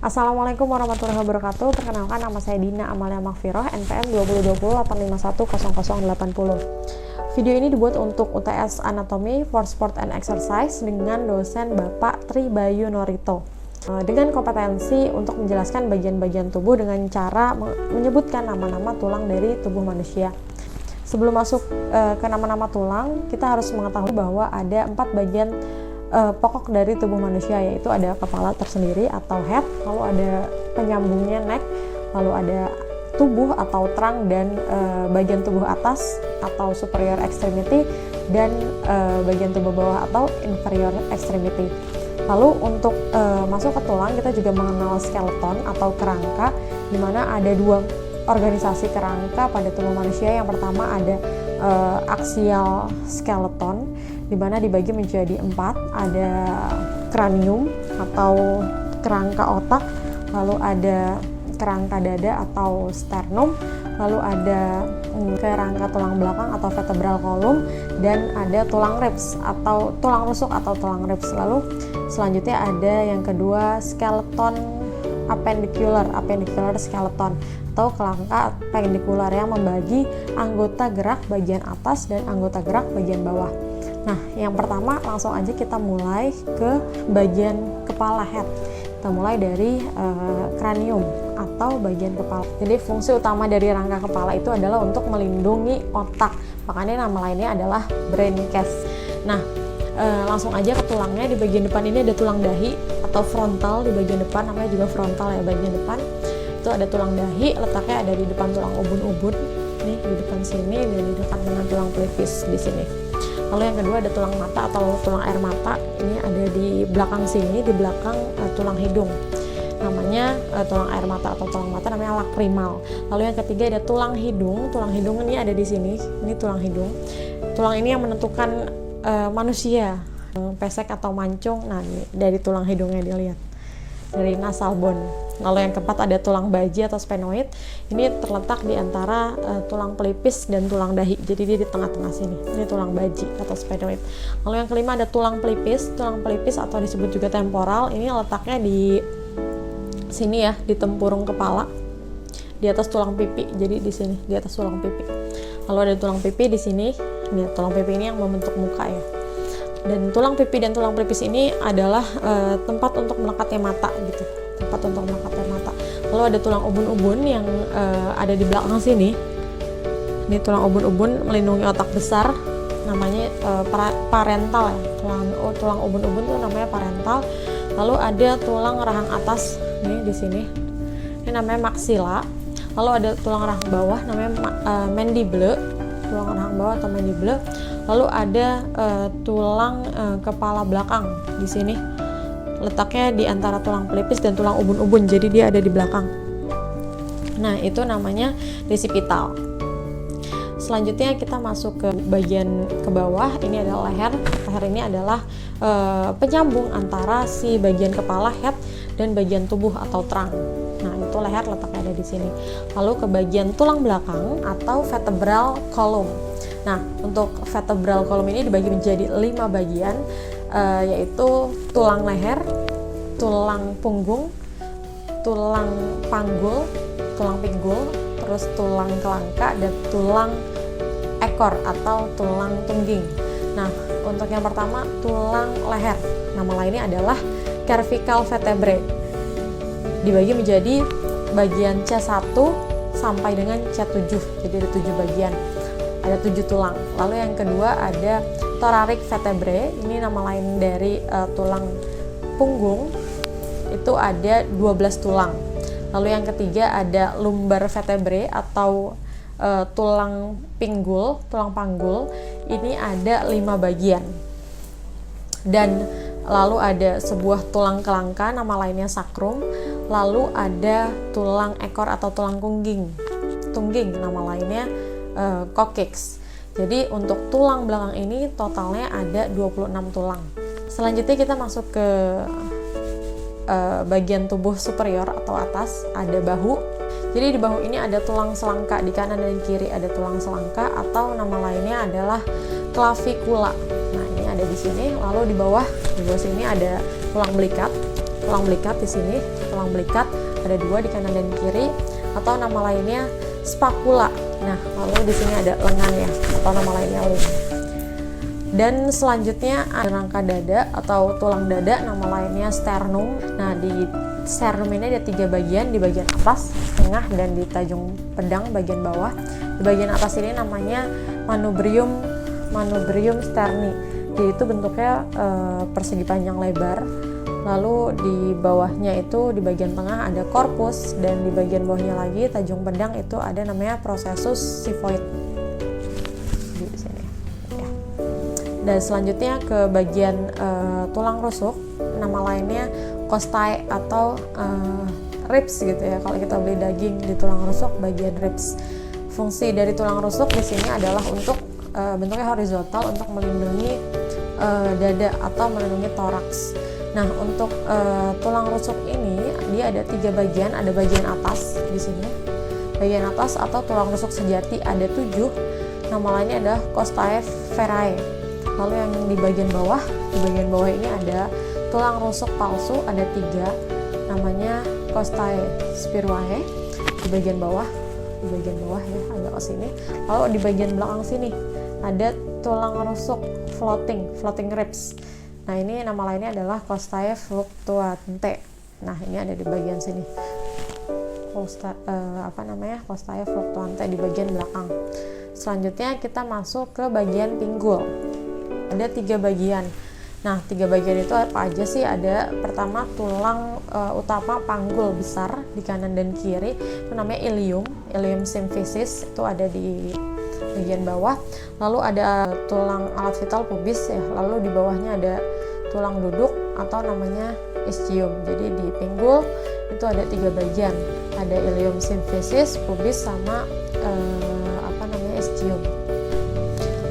Assalamualaikum warahmatullahi wabarakatuh. Perkenalkan, nama saya Dina Amalia Makfiroh, NPM 2020-851-080. Video ini dibuat untuk UTS Anatomy for Sport and Exercise dengan dosen Bapak Tri Bayu Norito, dengan kompetensi untuk menjelaskan bagian-bagian tubuh dengan cara menyebutkan nama-nama tulang dari tubuh manusia. Sebelum masuk ke nama-nama tulang, kita harus mengetahui bahwa ada 4 bagian pokok dari tubuh manusia, yaitu ada kepala tersendiri atau head, lalu ada penyambungnya neck, lalu ada tubuh atau trunk, dan bagian tubuh atas atau superior extremity, dan bagian tubuh bawah atau inferior extremity. Lalu untuk masuk ke tulang, kita juga mengenal skeleton atau kerangka, di mana ada 2 organisasi kerangka pada tubuh manusia. Yang pertama ada axial skeleton, di mana dibagi menjadi 4, ada kranium atau kerangka otak, lalu ada kerangka dada atau sternum, lalu ada kerangka tulang belakang atau vertebral column, dan ada tulang ribs atau tulang rusuk atau tulang ribs. Lalu selanjutnya ada yang kedua skeleton appendicular skeleton atau kerangka apendikular yang membagi anggota gerak bagian atas dan anggota gerak bagian bawah. Nah, yang pertama langsung aja kita mulai ke bagian kepala, head. Kita mulai dari kranium atau bagian kepala. Jadi fungsi utama dari rangka kepala itu adalah untuk melindungi otak. Makanya nama lainnya adalah brain case. Nah, langsung aja ke tulangnya. Di bagian depan ini ada tulang dahi atau frontal. Di bagian depan namanya juga frontal ya, bagian depan. Itu ada tulang dahi, letaknya ada di depan tulang ubun-ubun. Nih, di depan sini dan di dekat dengan tulang pelvis di sini. Lalu yang kedua ada tulang mata atau tulang air mata. Ini ada di belakang sini, di belakang tulang hidung. Namanya tulang air mata atau tulang mata namanya lacrimal. Lalu yang ketiga ada tulang hidung. Tulang hidung ini ada di sini. Ini tulang hidung. Tulang ini yang menentukan manusia, pesek atau mancung. Nah, ini dari tulang hidungnya dilihat, dari nasal bone. Lalu yang keempat ada tulang baji atau sphenoid. Ini terletak di antara tulang pelipis dan tulang dahi. Jadi dia di tengah-tengah sini. Ini tulang baji atau sphenoid. Lalu yang kelima ada tulang pelipis. Tulang pelipis atau disebut juga temporal. Ini letaknya di sini ya, di tempurung kepala, di atas tulang pipi. Jadi di sini, di atas tulang pipi. Lalu ada tulang pipi di sini. Ini tulang pipi ini yang membentuk muka ya. Dan tulang pipi dan tulang pelipis ini adalah tempat untuk melekatnya mata gitu. Tempat untuk melekatnya mata. Lalu ada tulang ubun-ubun yang ada di belakang sini. Ini tulang ubun-ubun melindungi otak besar, namanya parental ya. Tulang ubun-ubun itu namanya parental. Lalu ada tulang rahang atas nih di sini. Ini namanya maxilla. Lalu ada tulang rahang bawah namanya mandible. Tulang rahang bawah atau mandible. Lalu ada tulang kepala belakang di sini. Letaknya di antara tulang pelipis dan tulang ubun-ubun, jadi dia ada di belakang. Nah, itu namanya desipital. Selanjutnya kita masuk ke bagian ke bawah. Ini adalah leher. Leher ini adalah penyambung antara si bagian kepala, head, dan bagian tubuh atau trunk. Nah, itu leher letaknya ada di sini. Lalu ke bagian tulang belakang atau vertebral column. Nah, untuk vertebral column ini dibagi menjadi 5 bagian, yaitu tulang leher, tulang punggung, tulang panggul, tulang pinggul, terus tulang kelangka, dan tulang ekor atau tulang tungging. Nah, untuk yang pertama tulang leher, nama lainnya adalah cervical vertebrae. Dibagi menjadi bagian C1 sampai dengan C7, jadi ada 7 bagian. Ada 7 tulang. Lalu yang kedua ada thoracic vertebrae. Ini nama lain dari tulang punggung. Itu ada 12 tulang. Lalu yang ketiga ada lumbar vertebrae atau tulang pinggul, tulang panggul. Ini ada 5 bagian. Dan lalu ada sebuah tulang kelangka, nama lainnya sacrum. Lalu ada tulang ekor atau tulang tungging, nama lainnya coccyx. Jadi untuk tulang belakang ini totalnya ada 26 tulang. Selanjutnya kita masuk ke bagian tubuh superior atau atas. Ada bahu. Jadi di bahu ini ada tulang selangka, di kanan dan kiri ada tulang selangka atau nama lainnya adalah clavicula. Nah, ini ada di sini. Lalu di bawah sini ada tulang belikat. tulang belikat di sini. Tulang belikat ada 2 di kanan dan kiri, atau nama lainnya spakula. Nah, lalu di sini ada lengan ya, atau nama lainnya lengan. Dan selanjutnya ada rangka dada atau tulang dada, nama lainnya sternum. Nah, di sternum ini ada 3 bagian, di bagian atas, tengah, dan di tajung pedang bagian bawah. Di bagian atas ini namanya manubrium sterni. Dia itu bentuknya persegi panjang lebar. Lalu di bawahnya itu di bagian tengah ada corpus, dan di bagian bawahnya lagi tajung pedang itu ada namanya processus xiphoid di sini ya. Dan selanjutnya ke bagian tulang rusuk, nama lainnya costae atau ribs gitu ya. Kalau kita beli daging di tulang rusuk bagian ribs. Fungsi dari tulang rusuk di sini adalah untuk bentuknya horizontal, untuk melindungi dada atau melindungi toraks. Nah, untuk tulang rusuk ini dia ada 3 bagian. Ada bagian atas di sini, bagian atas atau tulang rusuk sejati ada 7. Nama lainnya adalah costae verae. Lalu yang di bagian bawah ini ada tulang rusuk palsu ada 3, namanya costae spiruae. Di bagian bawah ya, agak ke sini. Lalu di bagian belakang sini ada tulang rusuk floating ribs. Nah, ini nama lainnya adalah costae fluctuante. Nah, ini ada di bagian sini. Costae fluctuante di bagian belakang. Selanjutnya kita masuk ke bagian pinggul. Ada 3 bagian. Nah, 3 bagian itu apa aja sih? Ada pertama tulang utama panggul besar di kanan dan kiri, itu namanya ilium symphysis, itu ada di bagian bawah. Lalu ada tulang alat vital pubis ya, lalu di bawahnya ada tulang duduk atau namanya ischium. Jadi di pinggul itu ada 3 bagian, ada ilium symphysis, pubis, sama ischium.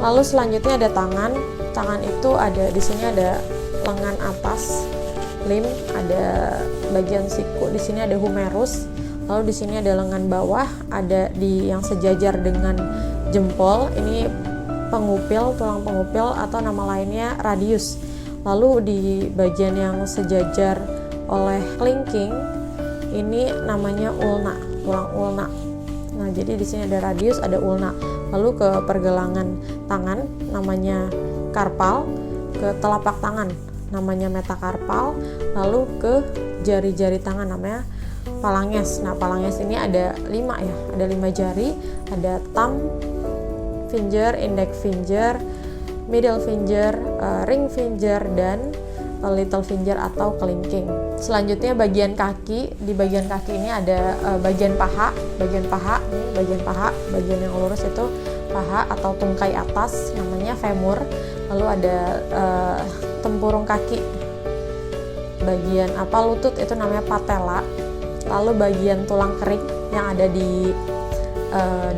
Lalu selanjutnya ada tangan itu ada di sini, ada lengan atas limb, ada bagian siku, di sini ada humerus. Lalu di sini ada lengan bawah, ada di yang sejajar dengan jempol, ini pengupil, tulang pengupil atau nama lainnya radius. Lalu di bagian yang sejajar oleh kelingking ini namanya ulna, tulang ulna. Nah, jadi di sini ada radius, ada ulna. Lalu ke pergelangan tangan namanya karpal, ke telapak tangan namanya metakarpal, lalu ke jari-jari tangan namanya phalanges. Nah, phalanges ini ada 5 ya, ada 5 jari, ada thumb finger, index finger, middle finger, ring finger, dan little finger atau kelingking. Selanjutnya bagian kaki. Di bagian kaki ini ada bagian paha, bagian yang lurus itu paha atau tungkai atas namanya femur. Lalu ada tempurung kaki, bagian lutut itu namanya patella. Lalu bagian tulang kering yang ada di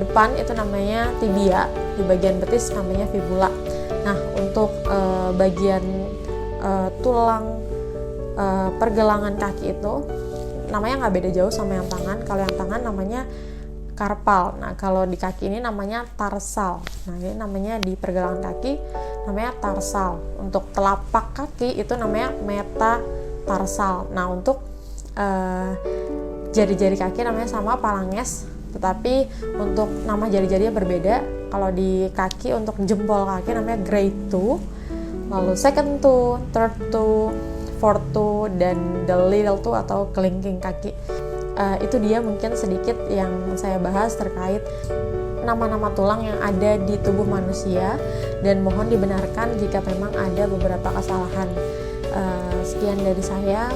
depan itu namanya tibia, di bagian betis namanya fibula. Nah, untuk bagian tulang pergelangan kaki itu namanya nggak beda jauh sama yang tangan. Kalau yang tangan namanya karpal. Nah, kalau di kaki ini namanya tarsal. Nah, ini namanya di pergelangan kaki namanya tarsal. Untuk telapak kaki itu namanya metatarsal. Nah, untuk jari-jari kaki namanya sama phalanges, tetapi untuk nama jari-jarinya berbeda. Kalau di kaki untuk jempol kaki namanya great toe, lalu second toe, third toe, fourth toe, dan the little toe atau kelingking kaki. Itu dia mungkin sedikit yang saya bahas terkait nama-nama tulang yang ada di tubuh manusia, dan mohon dibenarkan jika memang ada beberapa kesalahan. Sekian dari saya,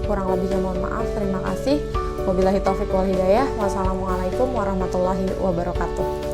kurang lebihnya mohon maaf. Terima kasih. Wabillahi taufiq wal hidayah. Wassalamualaikum warahmatullahi wabarakatuh.